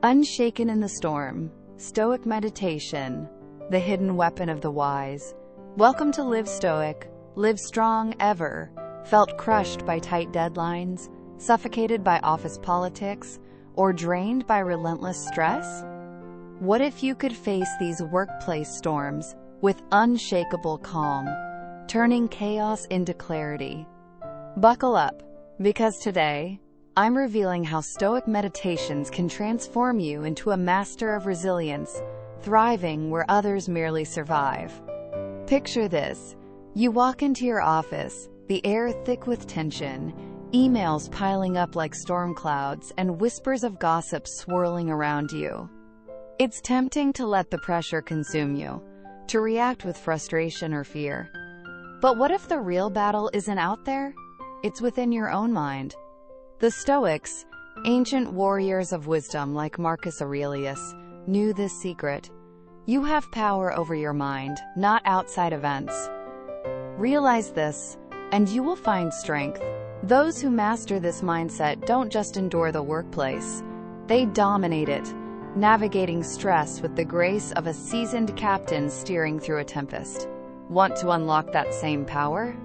Unshaken in the storm. Stoic meditation. The hidden weapon of the wise. Welcome to Live Stoic. Live strong ever. Felt crushed by tight deadlines, suffocated by office politics, or drained by relentless stress? What if you could face these workplace storms with unshakable calm, turning chaos into clarity? Buckle up, because today, I'm revealing how Stoic meditations can transform you into a master of resilience, thriving where others merely survive. Picture this. You walk into your office, the air thick with tension, emails piling up like storm clouds, and whispers of gossip swirling around you. It's tempting to let the pressure consume you, to react with frustration or fear. But what if the real battle isn't out there? It's within your own mind. The Stoics, ancient warriors of wisdom like Marcus Aurelius, knew this secret. You have power over your mind, not outside events. Realize this, and you will find strength. Those who master this mindset don't just endure the workplace. They dominate it, navigating stress with the grace of a seasoned captain steering through a tempest. Want to unlock that same power?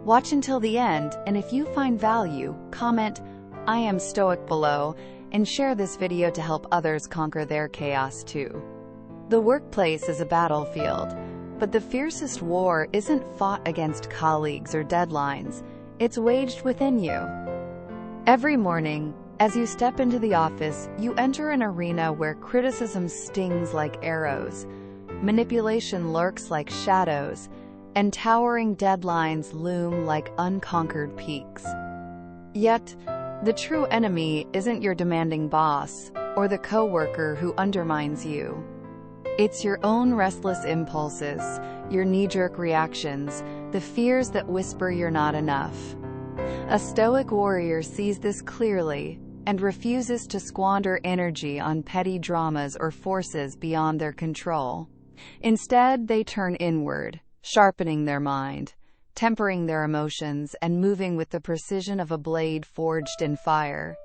Watch until the end, and if you find value, comment, "I am Stoic" below, and share this video to help others conquer their chaos too. The workplace is a battlefield, but the fiercest war isn't fought against colleagues or deadlines. It's waged within you. Every morning, as you step into the office, you enter an arena where criticism stings like arrows, manipulation lurks like shadows, and towering deadlines loom like unconquered peaks. Yet, the true enemy isn't your demanding boss or the coworker who undermines you. It's your own restless impulses, your knee-jerk reactions, the fears that whisper you're not enough. A Stoic warrior sees this clearly and refuses to squander energy on petty dramas or forces beyond their control. Instead, they turn inward, sharpening their mind, tempering their emotions, and moving with the precision of a blade forged in fire.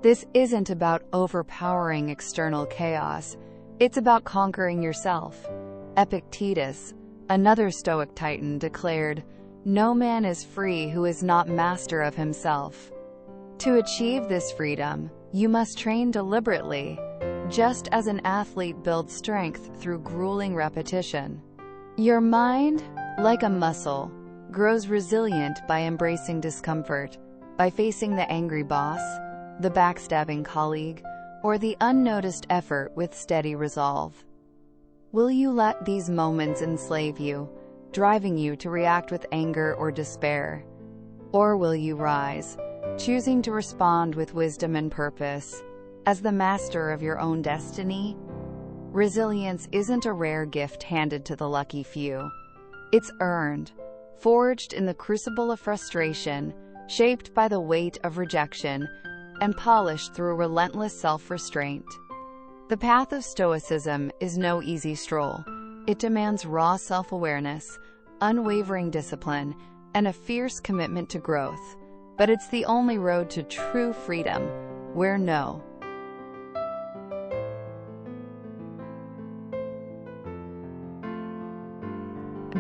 This isn't about overpowering external chaos. It's about conquering yourself. Epictetus, another Stoic titan, declared, "No man is free who is not master of himself." To achieve this freedom, you must train deliberately, just as an athlete builds strength through grueling repetition. Your mind, like a muscle, grows resilient by embracing discomfort, by facing the angry boss, the backstabbing colleague, or the unnoticed effort with steady resolve. Will you let these moments enslave you, driving you to react with anger or despair? Or will you rise, choosing to respond with wisdom and purpose, as the master of your own destiny? Resilience isn't a rare gift handed to the lucky few. It's earned, forged in the crucible of frustration, shaped by the weight of rejection, and polished through relentless self-restraint. The path of Stoicism is no easy stroll. It demands raw self-awareness, unwavering discipline, and a fierce commitment to growth. But it's the only road to true freedom, where no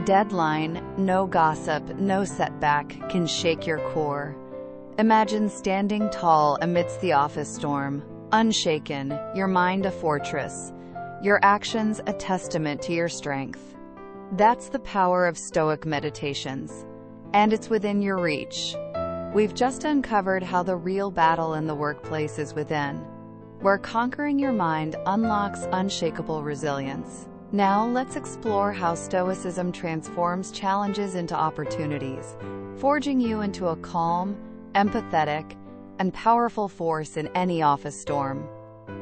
deadline, no gossip, no setback can shake your core. Imagine standing tall amidst the office storm, unshaken, your mind a fortress, your actions a testament to your strength. That's the power of Stoic meditations, and it's within your reach. We've just uncovered how the real battle in the workplace is within, where conquering your mind unlocks unshakable resilience. Now let's explore how Stoicism transforms challenges into opportunities, forging you into a calm, empathetic, and powerful force in any office storm.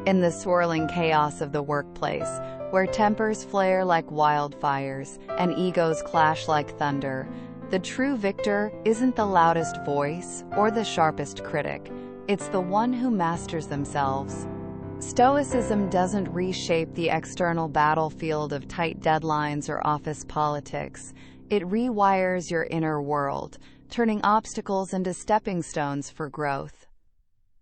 In the swirling chaos of the workplace, where tempers flare like wildfires and egos clash like thunder, the true victor isn't the loudest voice or the sharpest critic. It's the one who masters themselves. Stoicism doesn't reshape the external battlefield of tight deadlines or office politics. It rewires your inner world, turning obstacles into stepping stones for growth.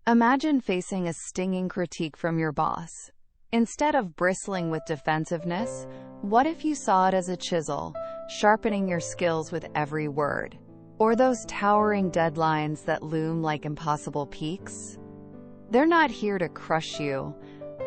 Imagine facing a stinging critique from your boss. Instead of bristling with defensiveness, what if you saw it as a chisel, sharpening your skills with every word? Or those towering deadlines that loom like impossible peaks? They're not here to crush you.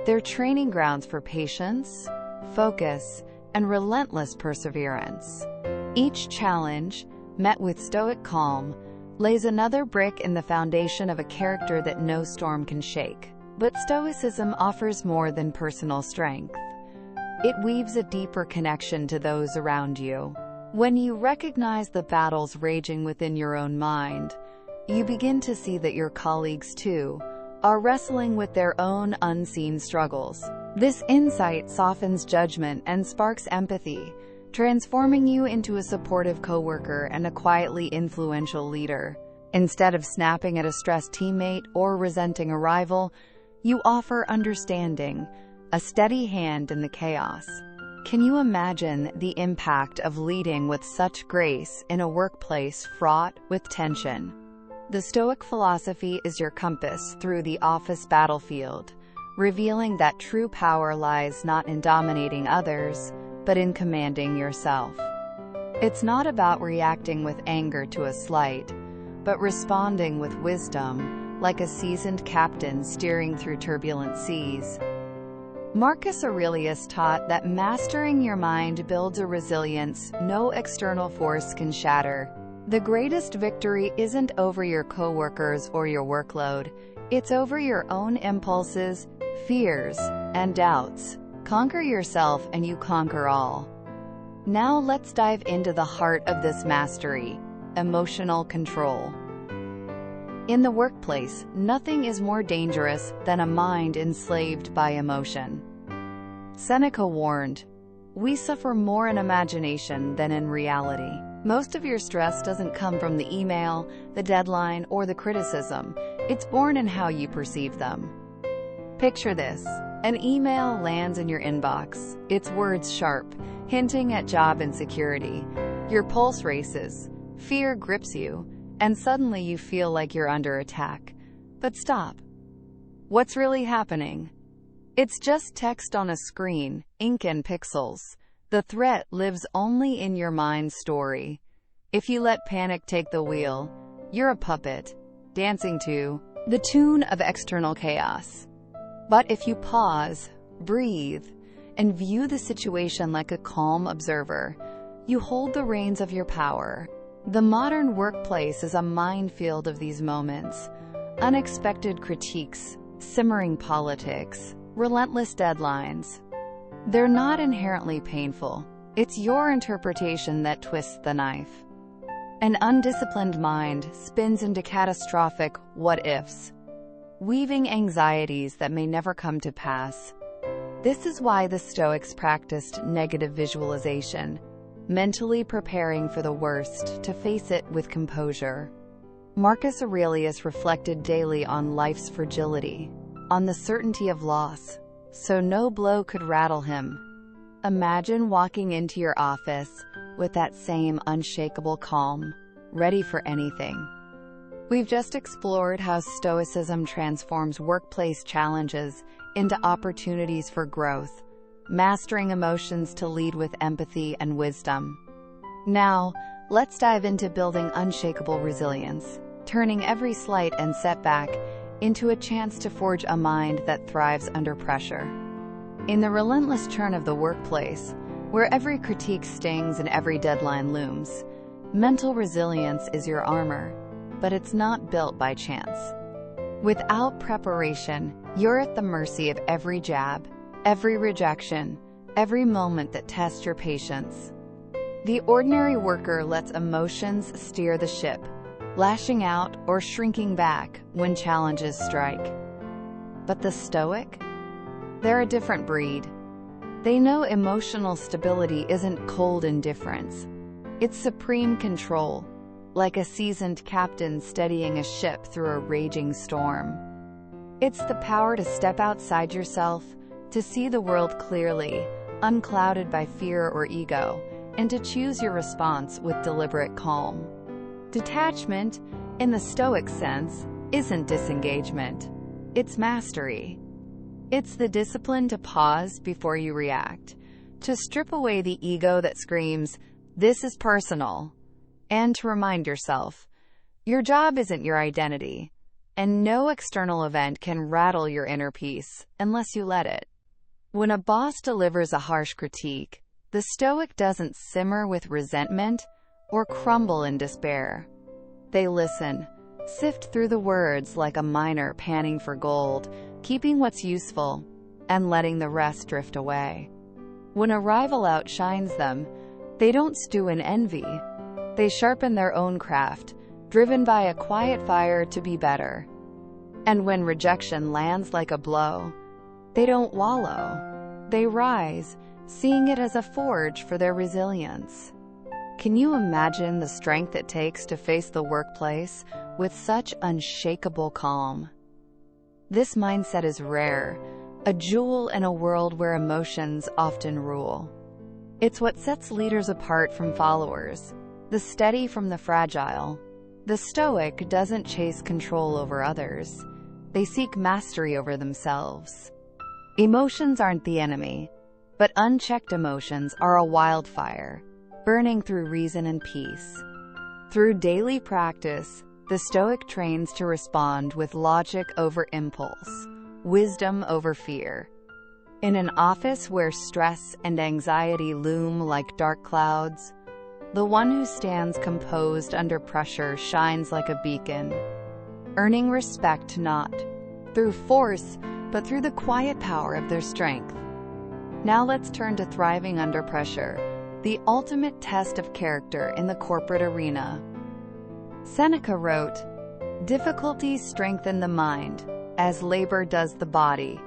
They're training grounds for patience, focus, and relentless perseverance. Each challenge, met with stoic calm, lays another brick in the foundation of a character that no storm can shake. But Stoicism offers more than personal strength. It weaves a deeper connection to those around you. When you recognize the battles raging within your own mind, you begin to see that your colleagues, too, are wrestling with their own unseen struggles. This insight softens judgment and sparks empathy, transforming you into a supportive coworker and a quietly influential leader. Instead of snapping at a stressed teammate or resenting a rival, you offer understanding, a steady hand in the chaos. Can you imagine the impact of leading with such grace in a workplace fraught with tension? The Stoic philosophy is your compass through the office battlefield, revealing that true power lies not in dominating others, but in commanding yourself. It's not about reacting with anger to a slight, but responding with wisdom, like a seasoned captain steering through turbulent seas. Marcus Aurelius taught that mastering your mind builds a resilience no external force can shatter. The greatest victory isn't over your coworkers or your workload, it's over your own impulses, fears, and doubts. Conquer yourself and you conquer all. Now let's dive into the heart of this mastery: emotional control. In the workplace, nothing is more dangerous than a mind enslaved by emotion. Seneca warned, "We suffer more in imagination than in reality." Most of your stress doesn't come from the email, the deadline, or the criticism. It's born in how you perceive them. Picture this. An email lands in your inbox, its words sharp, hinting at job insecurity. Your pulse races, fear grips you, and suddenly you feel like you're under attack. But stop. What's really happening? It's just text on a screen, ink and pixels. The threat lives only in your mind's story. If you let panic take the wheel, you're a puppet, dancing to the tune of external chaos. But if you pause, breathe, and view the situation like a calm observer, you hold the reins of your power. The modern workplace is a minefield of these moments: unexpected critiques, simmering politics, relentless deadlines. They're not inherently painful. It's your interpretation that twists the knife. An undisciplined mind spins into catastrophic what-ifs, weaving anxieties that may never come to pass. This is why the Stoics practiced negative visualization, mentally preparing for the worst to face it with composure. Marcus Aurelius reflected daily on life's fragility, on the certainty of loss, so no blow could rattle him. Imagine walking into your office with that same unshakable calm, ready for anything. We've just explored how Stoicism transforms workplace challenges into opportunities for growth, mastering emotions to lead with empathy and wisdom. Now, let's dive into building unshakable resilience, turning every slight and setback into a chance to forge a mind that thrives under pressure. In the relentless churn of the workplace, where every critique stings and every deadline looms, mental resilience is your armor, but it's not built by chance. Without preparation, you're at the mercy of every jab, every rejection, every moment that tests your patience. The ordinary worker lets emotions steer the ship, lashing out or shrinking back when challenges strike. But the Stoic? They're a different breed. They know emotional stability isn't cold indifference. It's supreme control, like a seasoned captain steadying a ship through a raging storm. It's the power to step outside yourself, to see the world clearly, unclouded by fear or ego, and to choose your response with deliberate calm. Detachment, in the Stoic sense, isn't disengagement. It's mastery. It's the discipline to pause before you react, to strip away the ego that screams, "This is personal," and to remind yourself, your job isn't your identity, and no external event can rattle your inner peace unless you let it. When a boss delivers a harsh critique, the Stoic doesn't simmer with resentment or crumble in despair. They listen, sift through the words like a miner panning for gold, keeping what's useful and letting the rest drift away. When a rival outshines them, they don't stew in envy. They sharpen their own craft, driven by a quiet fire to be better. And when rejection lands like a blow, they don't wallow. They rise, seeing it as a forge for their resilience. Can you imagine the strength it takes to face the workplace with such unshakable calm? This mindset is rare, a jewel in a world where emotions often rule. It's what sets leaders apart from followers, the steady from the fragile. The Stoic doesn't chase control over others. They seek mastery over themselves. Emotions aren't the enemy, but unchecked emotions are a wildfire, burning through reason and peace. Through daily practice, the Stoic trains to respond with logic over impulse, wisdom over fear. In an office where stress and anxiety loom like dark clouds, the one who stands composed under pressure shines like a beacon, earning respect not through force, but through the quiet power of their strength. Now let's turn to thriving under pressure, the ultimate test of character in the corporate arena. Seneca wrote, "Difficulties strengthen the mind, as labor does the body."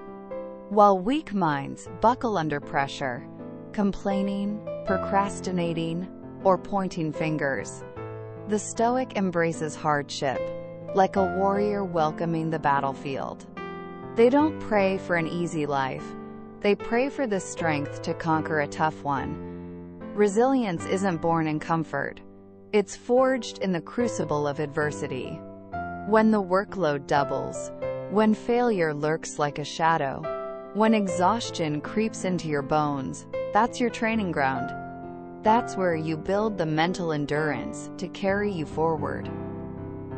While weak minds buckle under pressure, complaining, procrastinating, or pointing fingers, the Stoic embraces hardship, like a warrior welcoming the battlefield. They don't pray for an easy life. They pray for the strength to conquer a tough one. Resilience isn't born in comfort. It's forged in the crucible of adversity. When the workload doubles, when failure lurks like a shadow, when exhaustion creeps into your bones, that's your training ground. That's where you build the mental endurance to carry you forward.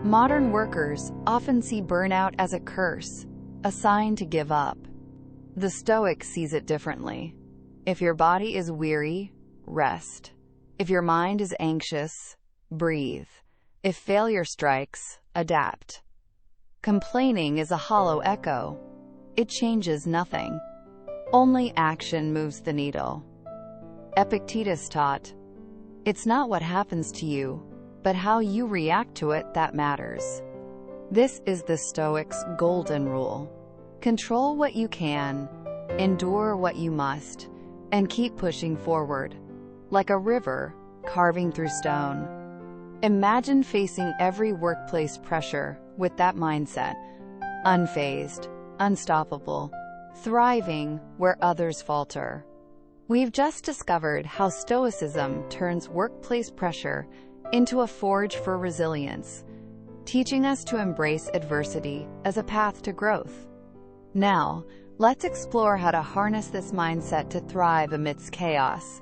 Modern workers often see burnout as a curse, a sign to give up. The Stoic sees it differently. If your body is weary, rest. If your mind is anxious, breathe. If failure strikes, adapt. Complaining is a hollow echo. It changes nothing. Only action moves the needle. Epictetus taught, "It's not what happens to you, but how you react to it that matters." This is the Stoic's golden rule. Control what you can, endure what you must, and keep pushing forward, like a river carving through stone. Imagine facing every workplace pressure with that mindset, unfazed, unstoppable, thriving where others falter. We've just discovered how Stoicism turns workplace pressure into a forge for resilience, teaching us to embrace adversity as a path to growth. Now, let's explore how to harness this mindset to thrive amidst chaos,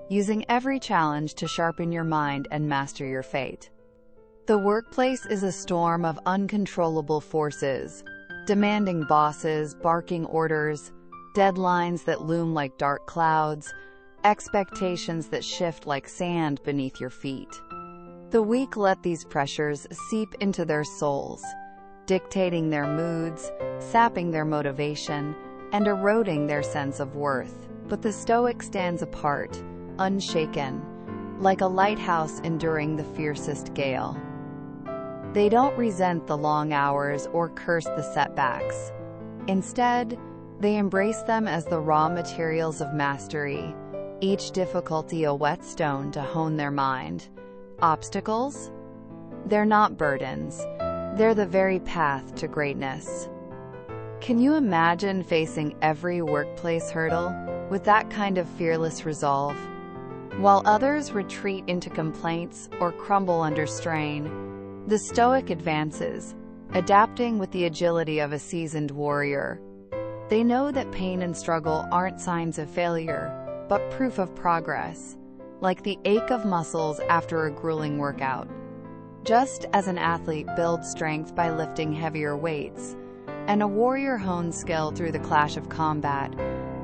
using every challenge to sharpen your mind and master your fate. The workplace is a storm of uncontrollable forces, demanding bosses, barking orders, deadlines that loom like dark clouds, expectations that shift like sand beneath your feet. The weak let these pressures seep into their souls, dictating their moods, sapping their motivation, and eroding their sense of worth. But the Stoic stands apart, unshaken, like a lighthouse enduring the fiercest gale. They don't resent the long hours or curse the setbacks. Instead, they embrace them as the raw materials of mastery, each difficulty a whetstone to hone their mind. Obstacles? They're not burdens. They're the very path to greatness. Can you imagine facing every workplace hurdle with that kind of fearless resolve? While others retreat into complaints or crumble under strain, the Stoic advances, adapting with the agility of a seasoned warrior. They know that pain and struggle aren't signs of failure, but proof of progress, like the ache of muscles after a grueling workout. Just as an athlete builds strength by lifting heavier weights, and a warrior hones skill through the clash of combat,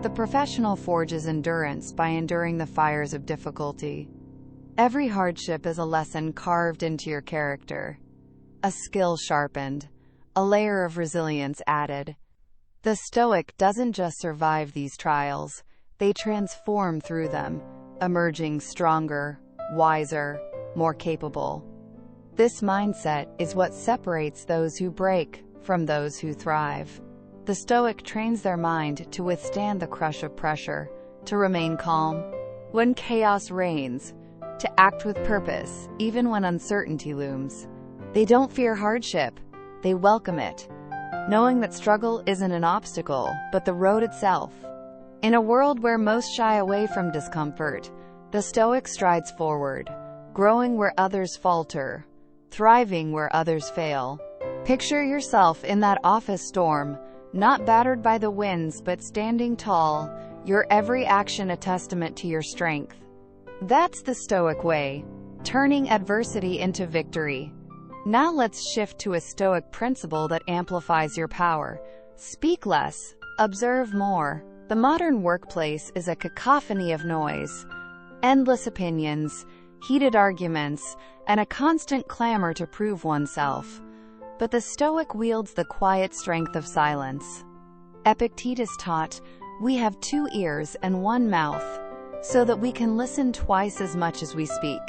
the professional forges endurance by enduring the fires of difficulty. Every hardship is a lesson carved into your character, a skill sharpened, a layer of resilience added. The Stoic doesn't just survive these trials, they transform through them, emerging stronger, wiser, more capable. This mindset is what separates those who break from those who thrive. The Stoic trains their mind to withstand the crush of pressure, to remain calm when chaos reigns, to act with purpose even when uncertainty looms. They don't fear hardship, they welcome it, knowing that struggle isn't an obstacle, but the road itself. In a world where most shy away from discomfort, the Stoic strides forward, growing where others falter, thriving where others fail. Picture yourself in that office storm, not battered by the winds but standing tall, your every action a testament to your strength. That's the Stoic way, turning adversity into victory. Now let's shift to a Stoic principle that amplifies your power. Speak less, observe more. The modern workplace is a cacophony of noise, endless opinions, heated arguments, and a constant clamor to prove oneself. But the Stoic wields the quiet strength of silence. Epictetus taught, "We have 2 ears and 1 mouth, so that we can listen twice as much as we speak."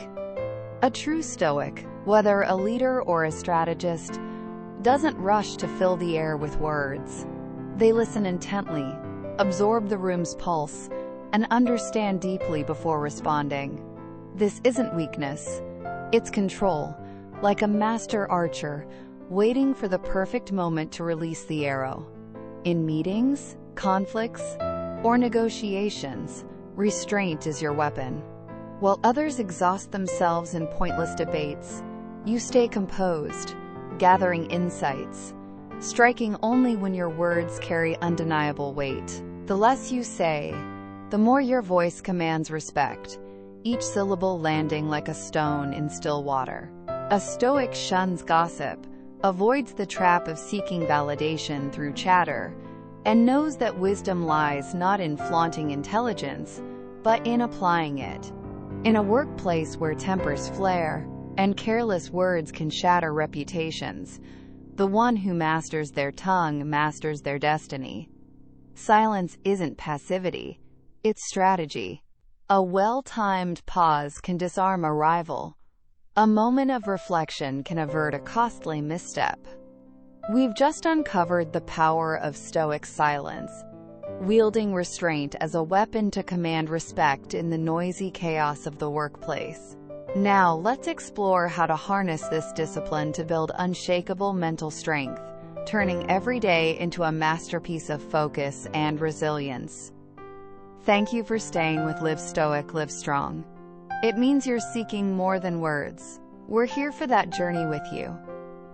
A true Stoic, whether a leader or a strategist, doesn't rush to fill the air with words. They listen intently, absorb the room's pulse, and understand deeply before responding. This isn't weakness, it's control, like a master archer, waiting for the perfect moment to release the arrow. In meetings, conflicts, or negotiations, restraint is your weapon. While others exhaust themselves in pointless debates, you stay composed, gathering insights, striking only when your words carry undeniable weight. The less you say, the more your voice commands respect, each syllable landing like a stone in still water. A Stoic shuns gossip, avoids the trap of seeking validation through chatter, and knows that wisdom lies not in flaunting intelligence, but in applying it. In a workplace where tempers flare, and careless words can shatter reputations, the one who masters their tongue masters their destiny. Silence isn't passivity, it's strategy. A well-timed pause can disarm a rival. A moment of reflection can avert a costly misstep. We've just uncovered the power of Stoic silence, wielding restraint as a weapon to command respect in the noisy chaos of the workplace. Now let's explore how to harness this discipline to build unshakable mental strength, turning every day into a masterpiece of focus and resilience. Thank you for staying with Live Stoic, Live Strong. It means you're seeking more than words. We're here for that journey with you.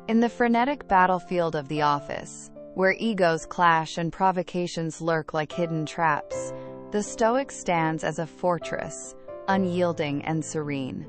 In the frenetic battlefield of the office, where egos clash and provocations lurk like hidden traps, the Stoic stands as a fortress, unyielding and serene.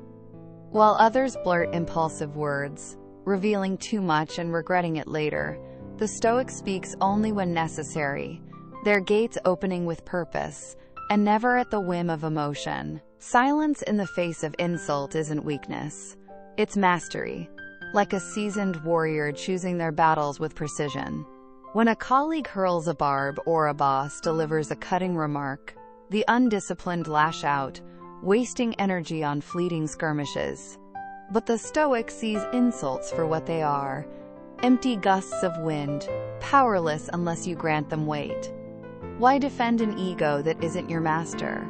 While others blurt impulsive words, revealing too much and regretting it later, the Stoic speaks only when necessary, their gates opening with purpose, and never at the whim of emotion. Silence in the face of insult isn't weakness, it's mastery, like a seasoned warrior choosing their battles with precision. When a colleague hurls a barb or a boss delivers a cutting remark, the undisciplined lash out, wasting energy on fleeting skirmishes. But the Stoic sees insults for what they are, empty gusts of wind, powerless unless you grant them weight. Why defend an ego that isn't your master?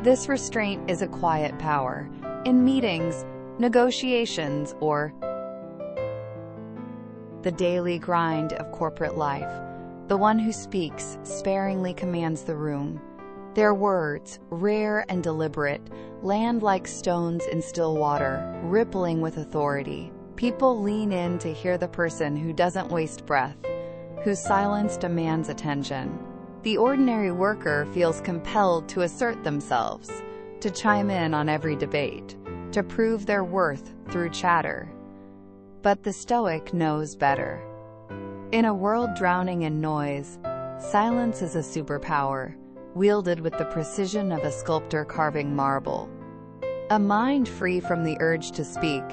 This restraint is a quiet power. In meetings, negotiations, or the daily grind of corporate life, the one who speaks sparingly commands the room. Their words, rare and deliberate, land like stones in still water, rippling with authority. People lean in to hear the person who doesn't waste breath, whose silence demands attention. The ordinary worker feels compelled to assert themselves, to chime in on every debate, to prove their worth through chatter. But the Stoic knows better. In a world drowning in noise, silence is a superpower, wielded with the precision of a sculptor carving marble. A mind free from the urge to speak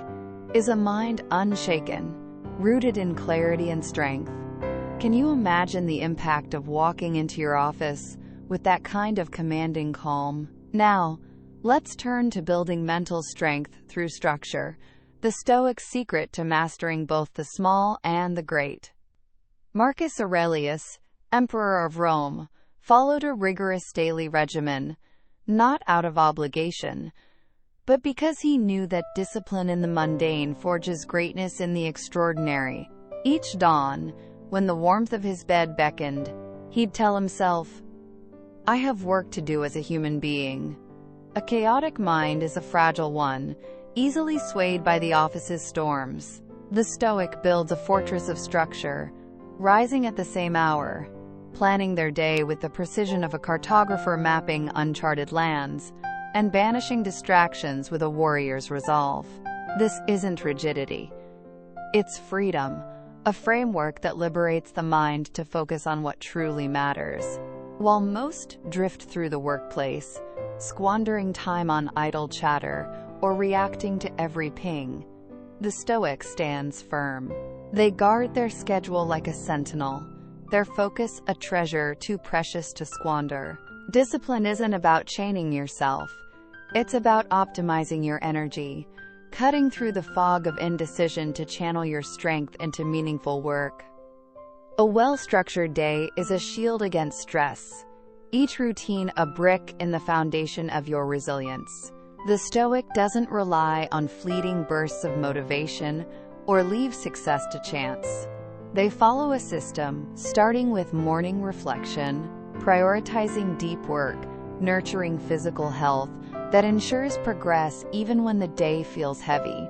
is a mind unshaken, rooted in clarity and strength. Can you imagine the impact of walking into your office with that kind of commanding calm? Now, let's turn to building mental strength through structure, the Stoic secret to mastering both the small and the great. Marcus Aurelius, Emperor of Rome, followed a rigorous daily regimen, not out of obligation, but because he knew that discipline in the mundane forges greatness in the extraordinary. Each dawn, when the warmth of his bed beckoned, he'd tell himself, "I have work to do as a human being." A chaotic mind is a fragile one, easily swayed by the office's storms. The Stoic builds a fortress of structure, rising at the same hour, planning their day with the precision of a cartographer mapping uncharted lands, and banishing distractions with a warrior's resolve. This isn't rigidity. It's freedom, a framework that liberates the mind to focus on what truly matters. While most drift through the workplace, squandering time on idle chatter or reacting to every ping, the Stoic stands firm. They guard their schedule like a sentinel, their focus a treasure too precious to squander. Discipline isn't about chaining yourself. It's about optimizing your energy, cutting through the fog of indecision to channel your strength into meaningful work. A well-structured day is a shield against stress, each routine a brick in the foundation of your resilience. The Stoic doesn't rely on fleeting bursts of motivation or leave success to chance. They follow a system, starting with morning reflection, prioritizing deep work, nurturing physical health, that ensures progress even when the day feels heavy.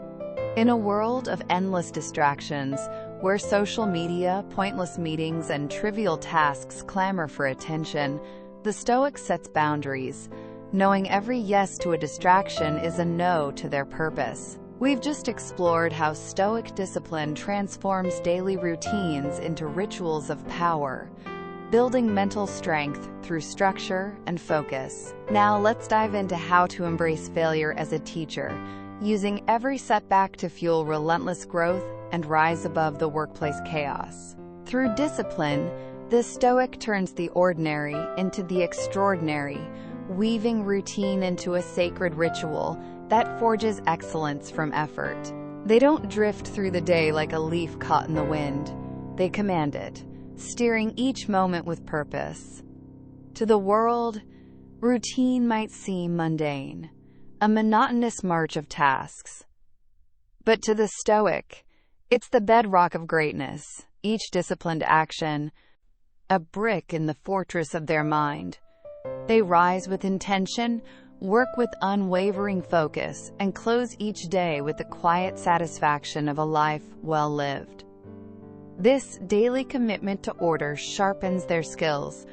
In a world of endless distractions, where social media, pointless meetings, and trivial tasks clamor for attention, the Stoic sets boundaries, knowing every yes to a distraction is a no to their purpose. We've just explored how Stoic discipline transforms daily routines into rituals of power, building mental strength through structure and focus. Now let's dive into how to embrace failure as a teacher, using every setback to fuel relentless growth and rise above the workplace chaos. Through discipline, the Stoic turns the ordinary into the extraordinary, weaving routine into a sacred ritual that forges excellence from effort. They don't drift through the day like a leaf caught in the wind. They command it, steering each moment with purpose. To the world, routine might seem mundane, a monotonous march of tasks. But to the Stoic, it's the bedrock of greatness, each disciplined action, a brick in the fortress of their mind. They rise with intention, work with unwavering focus, and close each day with the quiet satisfaction of a life well lived. This daily commitment to order sharpens their skills,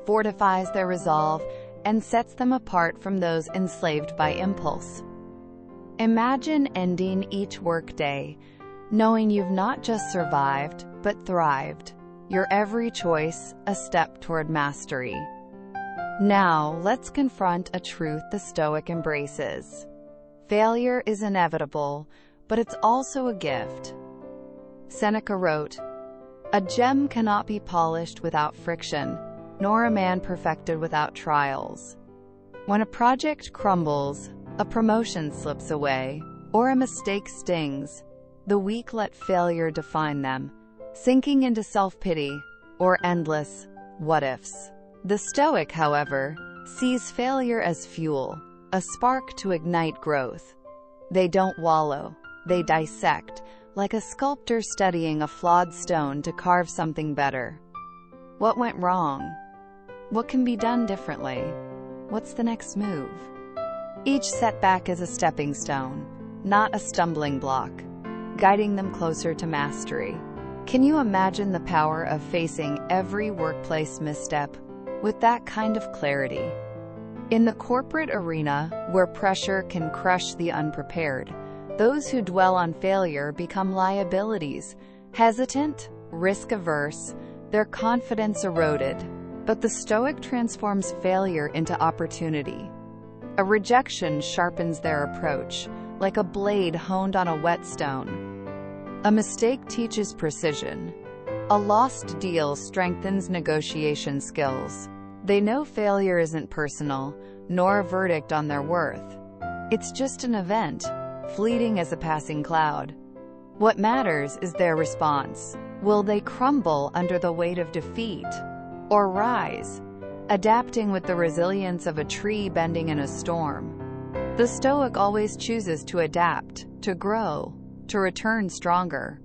fortifies their resolve, and sets them apart from those enslaved by impulse. Imagine ending each workday, knowing you've not just survived, but thrived. Your every choice, a step toward mastery. Now, let's confront a truth the Stoic embraces. Failure is inevitable, but it's also a gift. Seneca wrote, "A gem cannot be polished without friction, nor a man perfected without trials." When a project crumbles, a promotion slips away, or a mistake stings, the weak let failure define them, sinking into self-pity or endless what-ifs. The Stoic, however, sees failure as fuel, a spark to ignite growth. They don't wallow, they dissect, like a sculptor studying a flawed stone to carve something better. What went wrong? What can be done differently? What's the next move? Each setback is a stepping stone, not a stumbling block. guiding them closer to mastery. Can you imagine the power of facing every workplace misstep with that kind of clarity? In the corporate arena, where pressure can crush the unprepared, those who dwell on failure become liabilities, hesitant, risk-averse, their confidence eroded. But the Stoic transforms failure into opportunity. A rejection sharpens their approach, like a blade honed on a whetstone. A mistake teaches precision. A lost deal strengthens negotiation skills. They know failure isn't personal, nor a verdict on their worth. It's just an event, fleeting as a passing cloud. What matters is their response. Will they crumble under the weight of defeat, or rise, adapting with the resilience of a tree bending in a storm? The Stoic always chooses to adapt, to grow, to return stronger.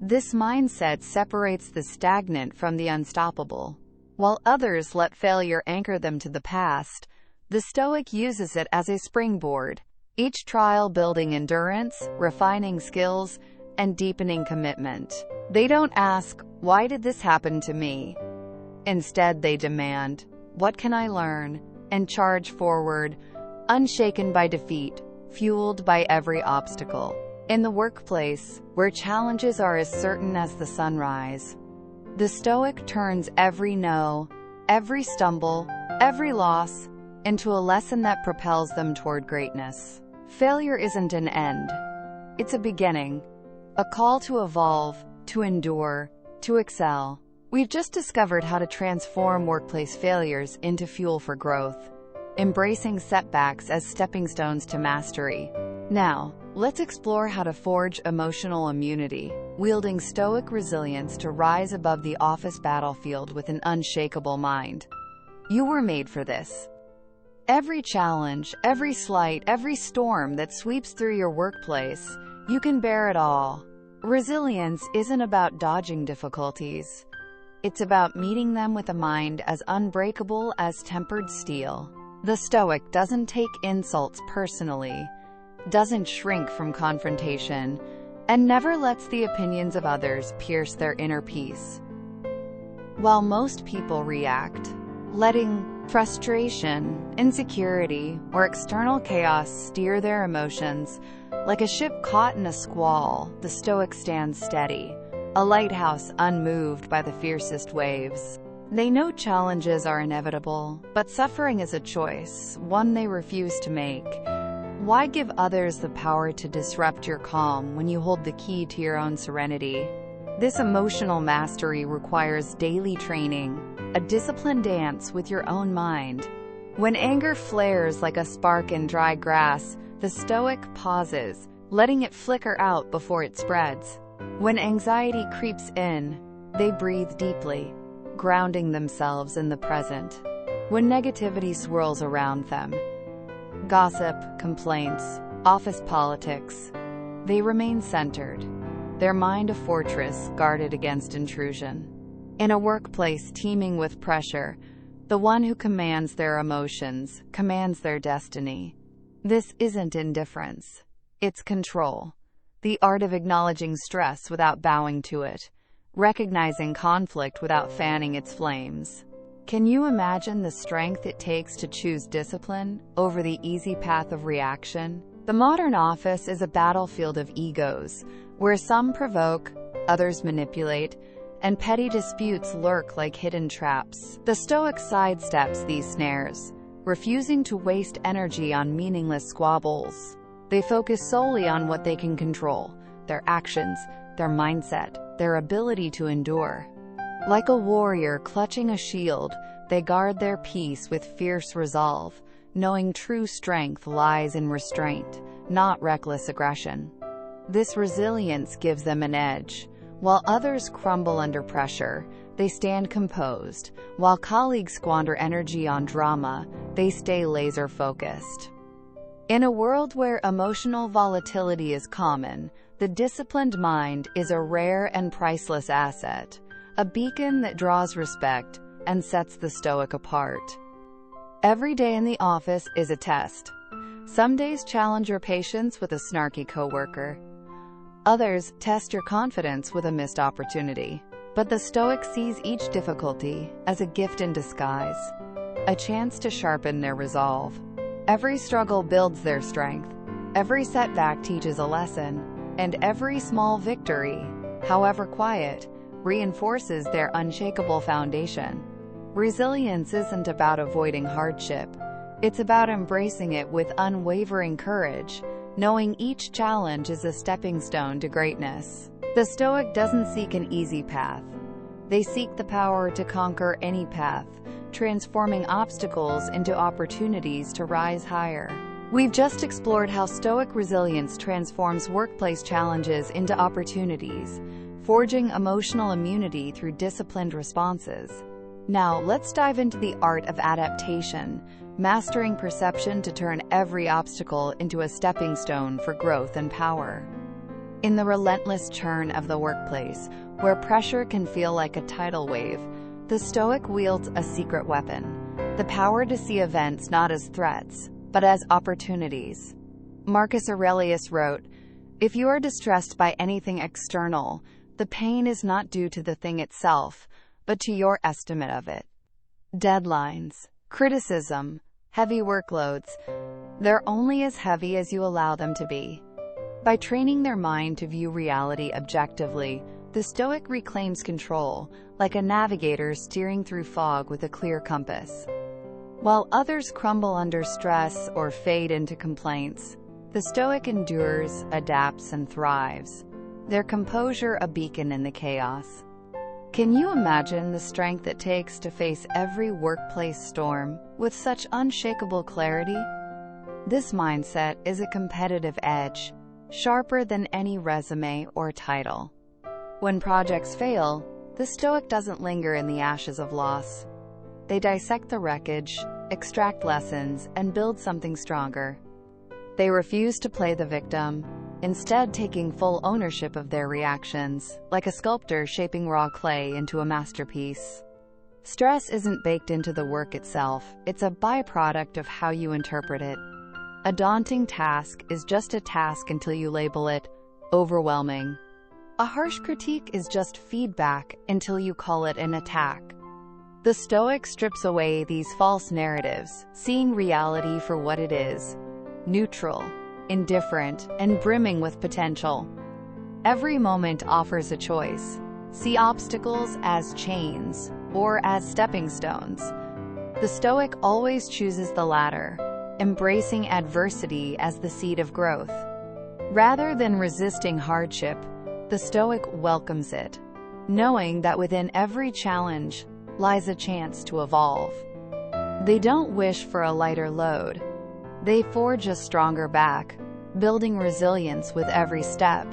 This mindset separates the stagnant from the unstoppable. While others let failure anchor them to the past, the Stoic uses it as a springboard, each trial building endurance, refining skills, and deepening commitment. They don't ask, "Why did this happen to me?" Instead, they demand, "What can I learn?" and charge forward, unshaken by defeat, fueled by every obstacle. In the workplace, where challenges are as certain as the sunrise, the Stoic turns every no, every stumble, every loss, into a lesson that propels them toward greatness. Failure isn't an end. It's a beginning, a call to evolve, to endure, to excel. We've just discovered how to transform workplace failures into fuel for growth, embracing setbacks as stepping stones to mastery. Now, let's explore how to forge emotional immunity, wielding Stoic resilience to rise above the office battlefield with an unshakable mind. You were made for this. Every challenge, every slight, every storm that sweeps through your workplace, you can bear it all. Resilience isn't about dodging difficulties. It's about meeting them with a mind as unbreakable as tempered steel. The Stoic doesn't take insults personally, doesn't shrink from confrontation, and never lets the opinions of others pierce their inner peace. While most people react, letting frustration, insecurity, or external chaos steer their emotions, like a ship caught in a squall, the Stoic stands steady, a lighthouse unmoved by the fiercest waves. They know challenges are inevitable, but suffering is a choice, one they refuse to make. Why give others the power to disrupt your calm when you hold the key to your own serenity? This emotional mastery requires daily training, a disciplined dance with your own mind. When anger flares like a spark in dry grass, the Stoic pauses, letting it flicker out before it spreads. When anxiety creeps in, they breathe deeply, grounding themselves in the present. When negativity swirls around them, gossip, complaints, office politics, they remain centered, their mind a fortress guarded against intrusion. In a workplace teeming with pressure, the one who commands their emotions commands their destiny. This isn't indifference. It's control. The art of acknowledging stress without bowing to it, recognizing conflict without fanning its flames. Can you imagine the strength it takes to choose discipline over the easy path of reaction? The modern office is a battlefield of egos, where some provoke, others manipulate, and petty disputes lurk like hidden traps. The Stoic sidesteps these snares, refusing to waste energy on meaningless squabbles. They focus solely on what they can control: their actions, their mindset, their ability to endure. Like a warrior clutching a shield, they guard their peace with fierce resolve, knowing true strength lies in restraint, not reckless aggression. This resilience gives them an edge. While others crumble under pressure, they stand composed. While colleagues squander energy on drama, they stay laser-focused. In a world where emotional volatility is common, the disciplined mind is a rare and priceless asset, a beacon that draws respect and sets the Stoic apart. Every day in the office is a test. Some days challenge your patience with a snarky coworker. Others test your confidence with a missed opportunity. But the Stoic sees each difficulty as a gift in disguise, a chance to sharpen their resolve. Every struggle builds their strength. Every setback teaches a lesson, and every small victory, however quiet, reinforces their unshakable foundation. Resilience isn't about avoiding hardship. It's about embracing it with unwavering courage, knowing each challenge is a stepping stone to greatness. The Stoic doesn't seek an easy path. They seek the power to conquer any path, transforming obstacles into opportunities to rise higher. We've just explored how Stoic resilience transforms workplace challenges into opportunities, forging emotional immunity through disciplined responses. Now, let's dive into the art of adaptation, mastering perception to turn every obstacle into a stepping stone for growth and power. In the relentless churn of the workplace, where pressure can feel like a tidal wave, the Stoic wields a secret weapon: the power to see events not as threats, but as opportunities. Marcus Aurelius wrote, "If you are distressed by anything external, the pain is not due to the thing itself, but to your estimate of it." Deadlines, criticism, heavy workloads, they're only as heavy as you allow them to be. By training their mind to view reality objectively, the Stoic reclaims control, like a navigator steering through fog with a clear compass. While others crumble under stress or fade into complaints, the Stoic endures, adapts, and thrives, their composure a beacon in the chaos. Can you imagine the strength it takes to face every workplace storm with such unshakable clarity? This mindset is a competitive edge, sharper than any resume or title. When projects fail, the Stoic doesn't linger in the ashes of loss. They dissect the wreckage, extract lessons, and build something stronger. They refuse to play the victim, instead taking full ownership of their reactions, like a sculptor shaping raw clay into a masterpiece. Stress isn't baked into the work itself, it's a byproduct of how you interpret it. A daunting task is just a task until you label it overwhelming. A harsh critique is just feedback until you call it an attack. The Stoic strips away these false narratives, seeing reality for what it is: neutral, indifferent, and brimming with potential. Every moment offers a choice. See obstacles as chains or as stepping stones. The Stoic always chooses the latter, embracing adversity as the seed of growth. Rather than resisting hardship, the Stoic welcomes it, knowing that within every challenge lies a chance to evolve. They don't wish for a lighter load. They forge a stronger back, building resilience with every step.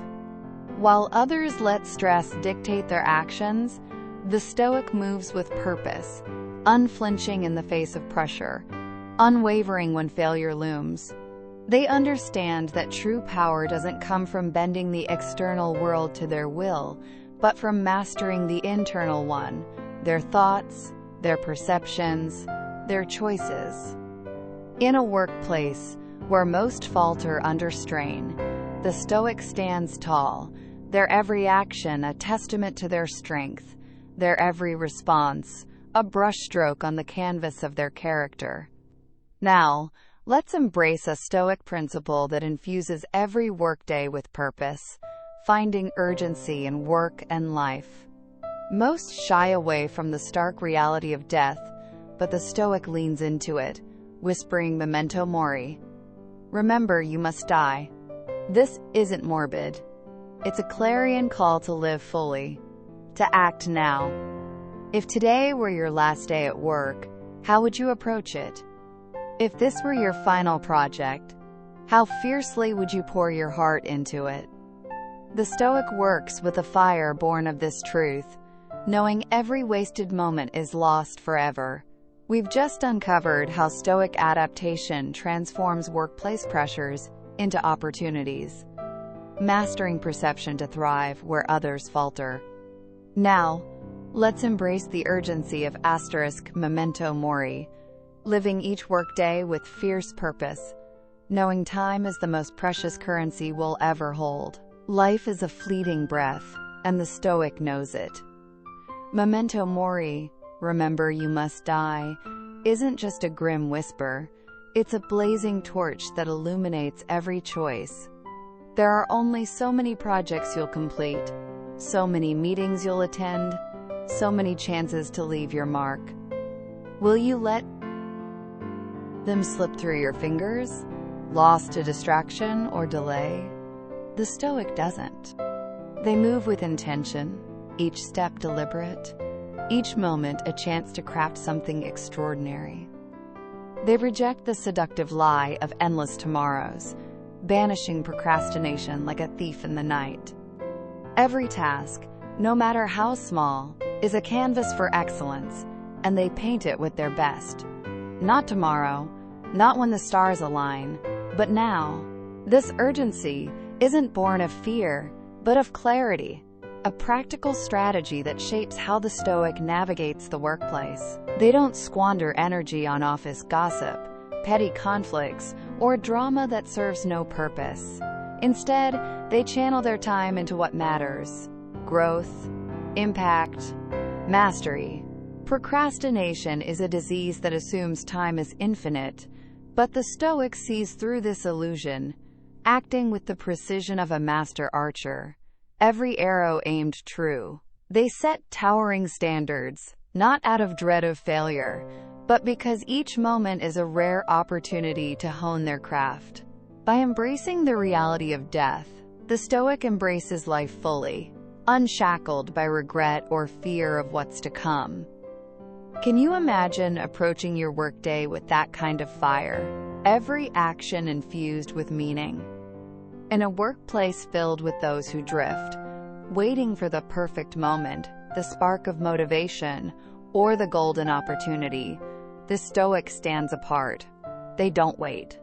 While others let stress dictate their actions, the Stoic moves with purpose, unflinching in the face of pressure, unwavering when failure looms. They understand that true power doesn't come from bending the external world to their will, but from mastering the internal one, their thoughts, their perceptions, their choices. In a workplace where most falter under strain, the Stoic stands tall, their every action a testament to their strength, their every response a brushstroke on the canvas of their character. Now, let's embrace a Stoic principle that infuses every workday with purpose, finding urgency in work and life. Most shy away from the stark reality of death, but the Stoic leans into it, whispering memento mori. Remember, you must die. This isn't morbid. It's a clarion call to live fully, to act now. If today were your last day at work, how would you approach it? If this were your final project, how fiercely would you pour your heart into it? The Stoic works with a fire born of this truth, knowing every wasted moment is lost forever. We've just uncovered how Stoic adaptation transforms workplace pressures into opportunities, mastering perception to thrive where others falter. Now, let's embrace the urgency of memento mori, living each workday with fierce purpose, knowing time is the most precious currency we'll ever hold. Life is a fleeting breath, and the Stoic knows it. Memento mori, remember you must die, isn't just a grim whisper, it's a blazing torch that illuminates every choice. There are only so many projects you'll complete, so many meetings you'll attend, so many chances to leave your mark. Will you let them slip through your fingers, lost to distraction or delay? The Stoic doesn't. They move with intention, each step deliberate, each moment a chance to craft something extraordinary. They reject the seductive lie of endless tomorrows, banishing procrastination like a thief in the night. Every task, no matter how small, is a canvas for excellence, and they paint it with their best. Not tomorrow, not when the stars align, but now. This urgency isn't born of fear, but of clarity, a practical strategy that shapes how the Stoic navigates the workplace. They don't squander energy on office gossip, petty conflicts, or drama that serves no purpose. Instead, they channel their time into what matters: growth, impact, mastery. Procrastination is a disease that assumes time is infinite, but the Stoic sees through this illusion, acting with the precision of a master archer, every arrow aimed true. They set towering standards, not out of dread of failure, but because each moment is a rare opportunity to hone their craft. By embracing the reality of death, the Stoic embraces life fully, unshackled by regret or fear of what's to come. Can you imagine approaching your workday with that kind of fire? Every action infused with meaning. In a workplace filled with those who drift, waiting for the perfect moment, the spark of motivation, or the golden opportunity, the Stoic stands apart. They don't wait.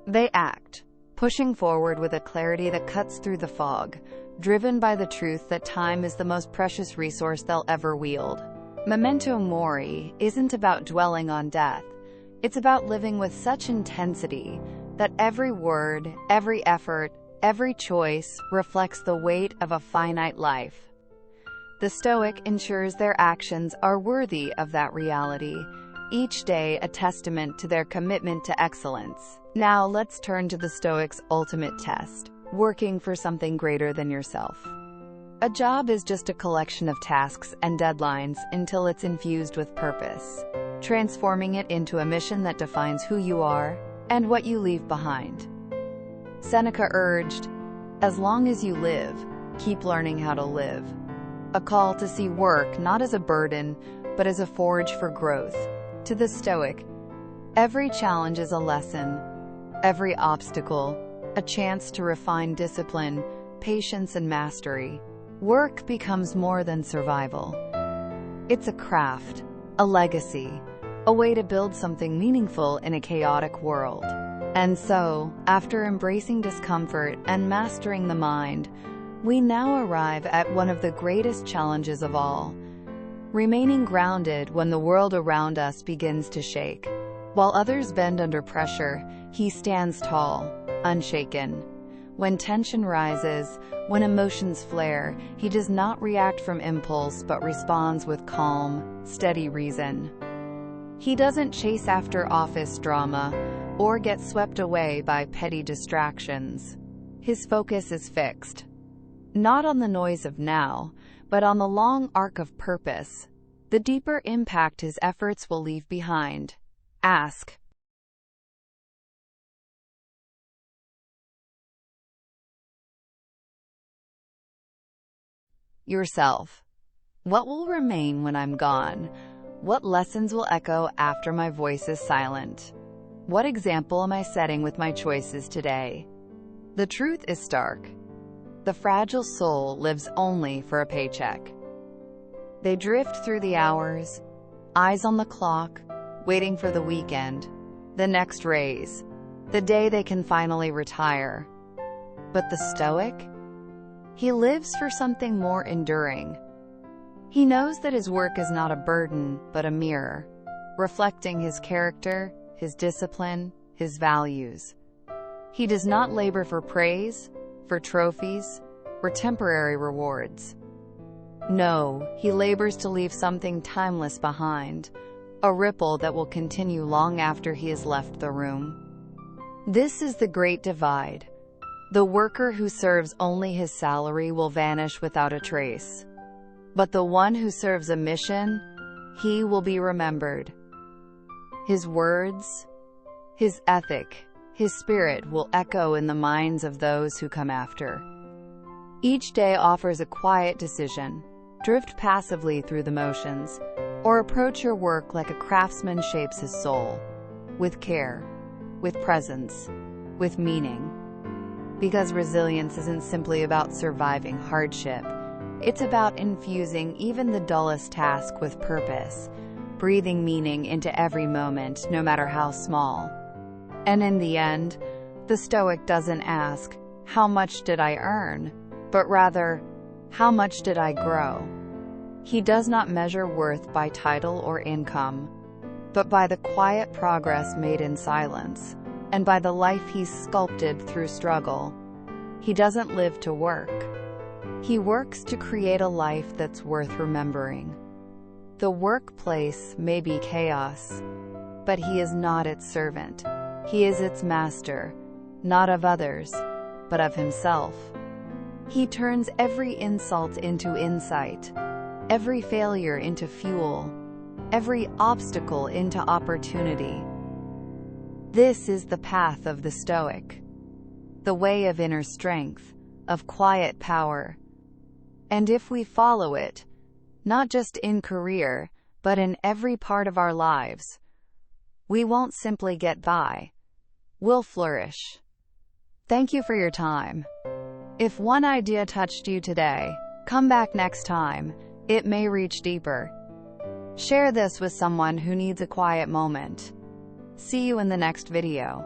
They act, pushing forward with a clarity that cuts through the fog, driven by the truth that time is the most precious resource they'll ever wield. Memento mori isn't about dwelling on death. It's about living with such intensity that every word, every effort, every choice reflects the weight of a finite life. The Stoic ensures their actions are worthy of that reality, each day a testament to their commitment to excellence. Now let's turn to the Stoic's ultimate test: working for something greater than yourself. A job is just a collection of tasks and deadlines until it's infused with purpose, transforming it into a mission that defines who you are and what you leave behind. Seneca urged, "As long as you live, keep learning how to live." A call to see work not as a burden, but as a forge for growth. To the Stoic, every challenge is a lesson, every obstacle a chance to refine discipline, patience, and mastery. Work becomes more than survival. It's a craft, a legacy, a way to build something meaningful in a chaotic world. And so, after embracing discomfort and mastering the mind, we now arrive at one of the greatest challenges of all: remaining grounded when the world around us begins to shake. While others bend under pressure, he stands tall, unshaken. When tension rises, when emotions flare, he does not react from impulse but responds with calm, steady reason. He doesn't chase after office drama or get swept away by petty distractions. His focus is fixed, not on the noise of now, but on the long arc of purpose, the deeper impact his efforts will leave behind. Ask yourself, what will remain when I'm gone? What lessons will echo after my voice is silent? What example am I setting with my choices today? The truth is stark. The fragile soul lives only for a paycheck. They drift through the hours, eyes on the clock, waiting for the weekend, the next raise, the day they can finally retire. But the Stoic? He lives for something more enduring. He knows that his work is not a burden, but a mirror, reflecting his character, his discipline, his values. He does not labor for praise, for trophies, or temporary rewards. No, he labors to leave something timeless behind, a ripple that will continue long after he has left the room. This is the great divide. The worker who serves only his salary will vanish without a trace. But the one who serves a mission, he will be remembered. His words, his ethic, his spirit will echo in the minds of those who come after. Each day offers a quiet decision. Drift passively through the motions, or approach your work like a craftsman shapes his soul, with care, with presence, with meaning. Because resilience isn't simply about surviving hardship, it's about infusing even the dullest task with purpose, breathing meaning into every moment, no matter how small. And in the end, the Stoic doesn't ask, "How much did I earn?" but rather, "How much did I grow?" He does not measure worth by title or income, but by the quiet progress made in silence, and by the life he's sculpted through struggle. He doesn't live to work. He works to create a life that's worth remembering. The workplace may be chaos, but he is not its servant. He is its master, not of others, but of himself. He turns every insult into insight, every failure into fuel, every obstacle into opportunity. This is the path of the Stoic, the way of inner strength, of quiet power. And if we follow it, not just in career, but in every part of our lives, we won't simply get by. We'll flourish. Thank you for your time. If one idea touched you today, come back next time. It may reach deeper. Share this with someone who needs a quiet moment. See you in the next video.